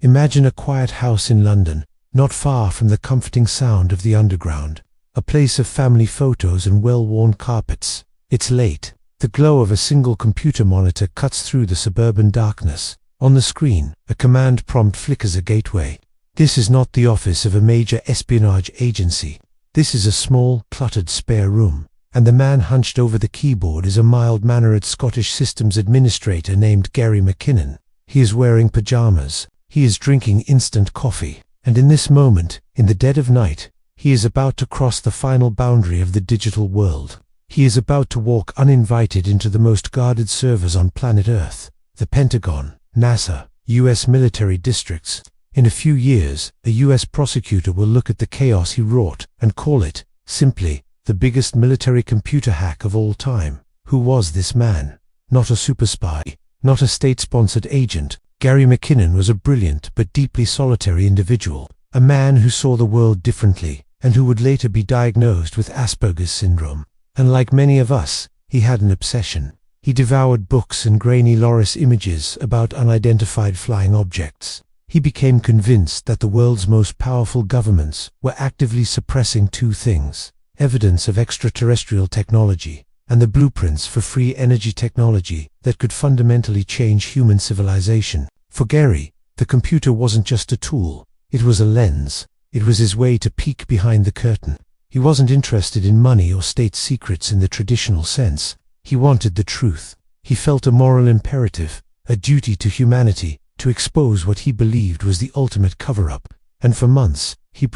Imagine a quiet house in London, not far from the comforting sound of the underground. A place of family photos and well-worn carpets. It's late. The glow of a single computer monitor cuts through the suburban darkness. On the screen, a command prompt flickers a gateway. This is not the office of a major espionage agency. This is a small, cluttered spare room. And the man hunched over the keyboard is a mild-mannered Scottish systems administrator named Gary McKinnon. He is wearing pajamas. He is drinking instant coffee. And in this moment, in the dead of night, he is about to cross the final boundary of the digital world. He is about to walk uninvited into the most guarded servers on planet Earth, the Pentagon, NASA, US military districts. In a few years, a US prosecutor will look at the chaos he wrought and call it, simply, the biggest military computer hack of all time. Who was this man? Not a super spy, not a state-sponsored agent. Gary McKinnon was a brilliant but deeply solitary individual, a man who saw the world differently, and who would later be diagnosed with Asperger's syndrome. And like many of us, he had an obsession. He devoured books and grainy loris images about unidentified flying objects. He became convinced that the world's most powerful governments were actively suppressing two things: evidence of extraterrestrial technology and the blueprints for free energy technology that could fundamentally change human civilization. For Gary, the computer wasn't just a tool, it was a lens. It was his way to peek behind the curtain. He wasn't interested in money or state secrets in the traditional sense. He wanted the truth. He felt a moral imperative, a duty to humanity, to expose what he believed was the ultimate cover-up. And for months, he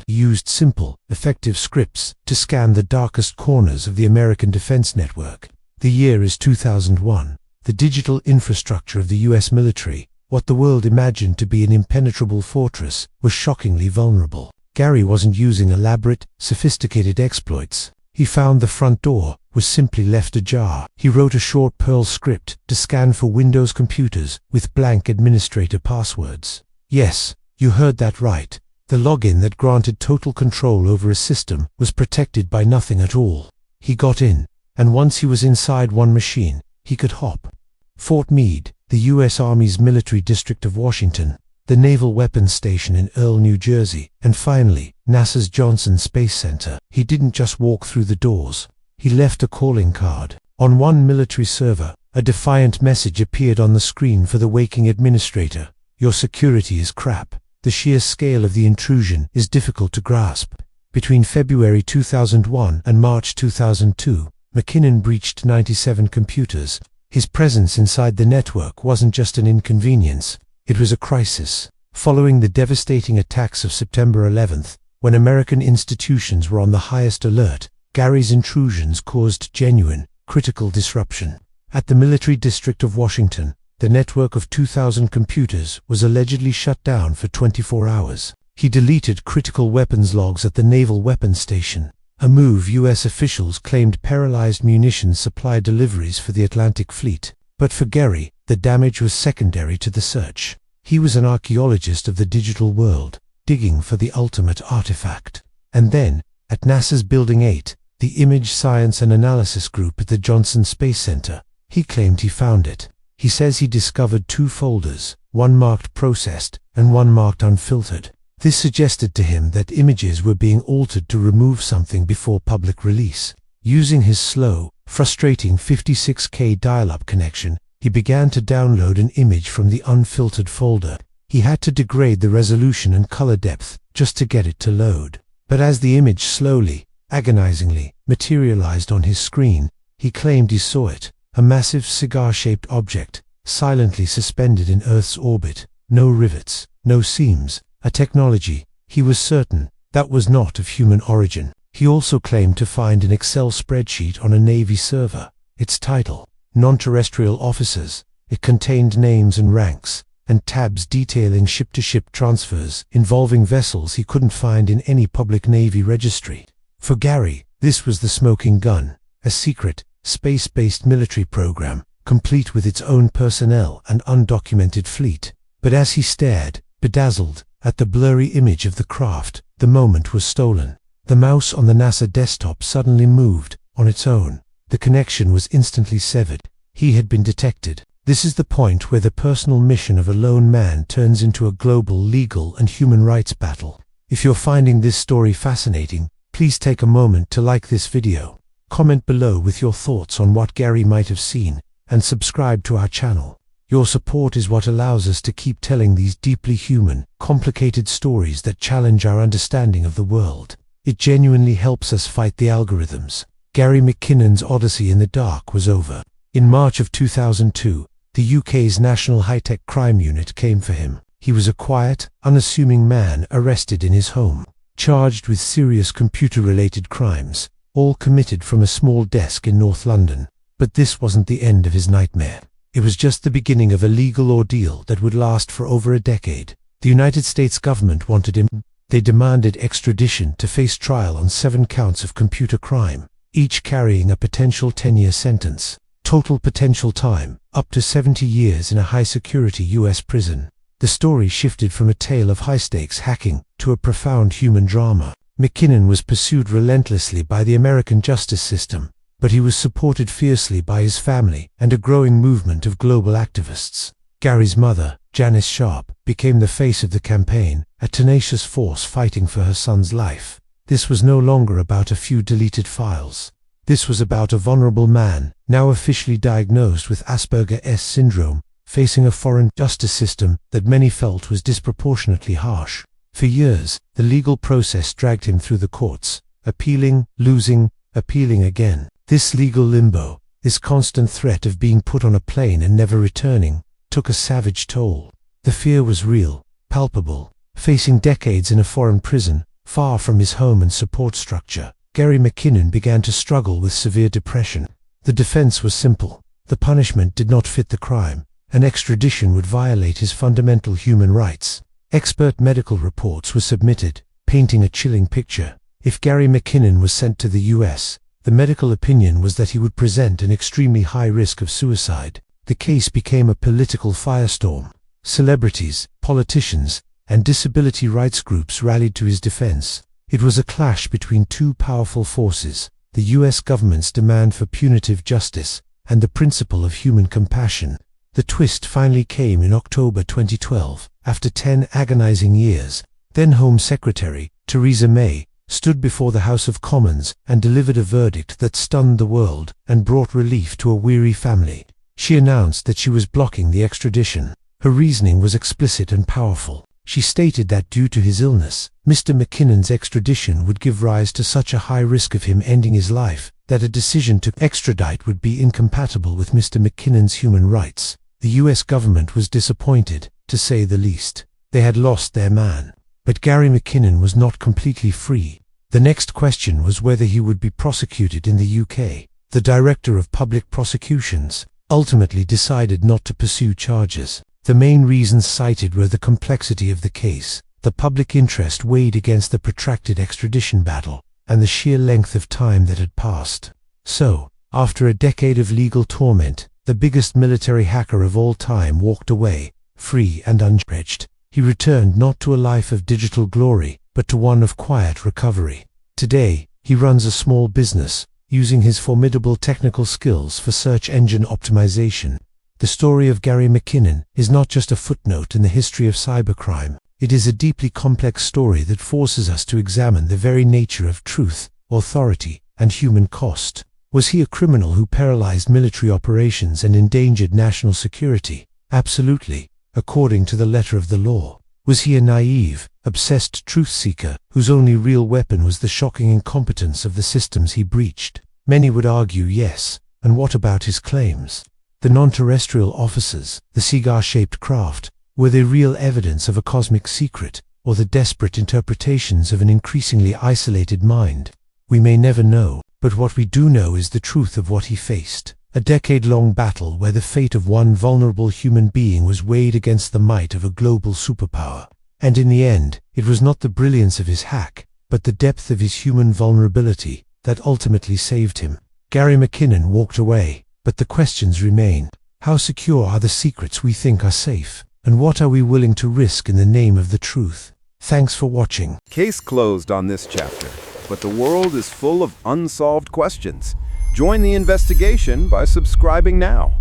used simple, effective scripts to scan the darkest corners of the American defense network. The year is 2001. The digital infrastructure of the US military, what the world imagined to be an impenetrable fortress, was shockingly vulnerable. Gary wasn't using elaborate, sophisticated exploits. He found the front door was simply left ajar. He wrote a short Perl script to scan for Windows computers with blank administrator passwords. Yes, you heard that right. The login that granted total control over a system was protected by nothing at all. He got in, and once he was inside one machine, he could hop. Fort Meade, the U.S. Army's military district of Washington, the Naval Weapons Station in Earle, New Jersey, and finally, NASA's Johnson Space Center. He didn't just walk through the doors. He left a calling card. On one military server, a defiant message appeared on the screen for the waking administrator. Your security is crap. The sheer scale of the intrusion is difficult to grasp. Between February 2001 and March 2002, McKinnon breached 97 computers. His presence inside the network wasn't just an inconvenience, it was a crisis. Following the devastating attacks of September 11th, when American institutions were on the highest alert, Gary's intrusions caused genuine, critical disruption. At the military district of Washington, the network of 2,000 computers was allegedly shut down for 24 hours. He deleted critical weapons logs at the Naval Weapons Station, a move U.S. officials claimed paralyzed munitions supply deliveries for the Atlantic Fleet. But for Gary, the damage was secondary to the search. He was an archaeologist of the digital world, digging for the ultimate artifact. And then, at NASA's Building 8, the Image Science and Analysis Group at the Johnson Space Center, he claimed he found it. He says he discovered two folders, one marked processed and one marked unfiltered. This suggested to him that images were being altered to remove something before public release. Using his slow, frustrating 56K dial-up connection, he began to download an image from the unfiltered folder. He had to degrade the resolution and color depth just to get it to load. But as the image slowly, agonizingly, materialized on his screen, he claimed he saw it, a massive cigar-shaped object, silently suspended in Earth's orbit. No rivets, no seams, a technology, he was certain, that was not of human origin. He also claimed to find an Excel spreadsheet on a Navy server. Its title, Non-Terrestrial Officers. It contained names and ranks, and tabs detailing ship-to-ship transfers involving vessels he couldn't find in any public Navy registry. For Gary, this was the smoking gun, a secret, space-based military program, complete with its own personnel and undocumented fleet. But as he stared, bedazzled, at the blurry image of the craft, the moment was stolen. The mouse on the NASA desktop suddenly moved, on its own. The connection was instantly severed. He had been detected. This is the point where the personal mission of a lone man turns into a global legal and human rights battle. If you're finding this story fascinating, please take a moment to like this video, comment below with your thoughts on what Gary might have seen, and subscribe to our channel. Your support is what allows us to keep telling these deeply human, complicated stories that challenge our understanding of the world. It genuinely helps us fight the algorithms. Gary McKinnon's odyssey in the dark was over. In March of 2002, the UK's National High-Tech Crime Unit came for him. He was a quiet, unassuming man arrested in his home, charged with serious computer-related crimes, all committed from a small desk in North London. But this wasn't the end of his nightmare. It was just the beginning of a legal ordeal that would last for over a decade. The United States government wanted him. They demanded extradition to face trial on 7 counts of computer crime, each carrying a potential 10-year sentence. Total potential time, up to 70 years in a high-security U.S. prison. The story shifted from a tale of high-stakes hacking to a profound human drama. McKinnon was pursued relentlessly by the American justice system, but he was supported fiercely by his family and a growing movement of global activists. Gary's mother, Janice Sharp, became the face of the campaign, a tenacious force fighting for her son's life. This was no longer about a few deleted files. This was about a vulnerable man, now officially diagnosed with Asperger's syndrome, facing a foreign justice system that many felt was disproportionately harsh. For years, the legal process dragged him through the courts, appealing, losing, appealing again. This legal limbo, this constant threat of being put on a plane and never returning, took a savage toll. The fear was real, palpable. Facing decades in a foreign prison, far from his home and support structure, Gary McKinnon began to struggle with severe depression. The defense was simple. The punishment did not fit the crime. An extradition would violate his fundamental human rights. Expert medical reports were submitted, painting a chilling picture. If Gary McKinnon was sent to the US, the medical opinion was that he would present an extremely high risk of suicide. The case became a political firestorm. Celebrities, politicians, and disability rights groups rallied to his defense. It was a clash between two powerful forces, the US government's demand for punitive justice and the principle of human compassion. The twist finally came in October 2012, after 10 agonizing years. Then Home Secretary Theresa May stood before the House of Commons and delivered a verdict that stunned the world and brought relief to a weary family. She announced that she was blocking the extradition. Her reasoning was explicit and powerful. She stated that due to his illness, Mr. McKinnon's extradition would give rise to such a high risk of him ending his life that a decision to extradite would be incompatible with Mr. McKinnon's human rights. The US government was disappointed, to say the least. They had lost their man. But Gary McKinnon was not completely free. The next question was whether he would be prosecuted in the UK. The Director of Public Prosecutions ultimately decided not to pursue charges. The main reasons cited were the complexity of the case, the public interest weighed against the protracted extradition battle, and the sheer length of time that had passed. So, after a decade of legal torment, the biggest military hacker of all time walked away, free and unstretched. He returned not to a life of digital glory, but to one of quiet recovery. Today, he runs a small business, using his formidable technical skills for search engine optimization. The story of Gary McKinnon is not just a footnote in the history of cybercrime. It is a deeply complex story that forces us to examine the very nature of truth, authority, and human cost. Was he a criminal who paralyzed military operations and endangered national security? Absolutely, according to the letter of the law. Was he a naive, obsessed truth-seeker whose only real weapon was the shocking incompetence of the systems he breached? Many would argue yes, and what about his claims? The non-terrestrial officers, the cigar-shaped craft, were they real evidence of a cosmic secret, or the desperate interpretations of an increasingly isolated mind? We may never know, but what we do know is the truth of what he faced. A decade-long battle where the fate of one vulnerable human being was weighed against the might of a global superpower. And in the end, it was not the brilliance of his hack, but the depth of his human vulnerability that ultimately saved him. Gary McKinnon walked away, but the questions remain. How secure are the secrets we think are safe? And what are we willing to risk in the name of the truth? Thanks for watching. Case closed on this chapter, but the world is full of unsolved questions. Join the investigation by subscribing now.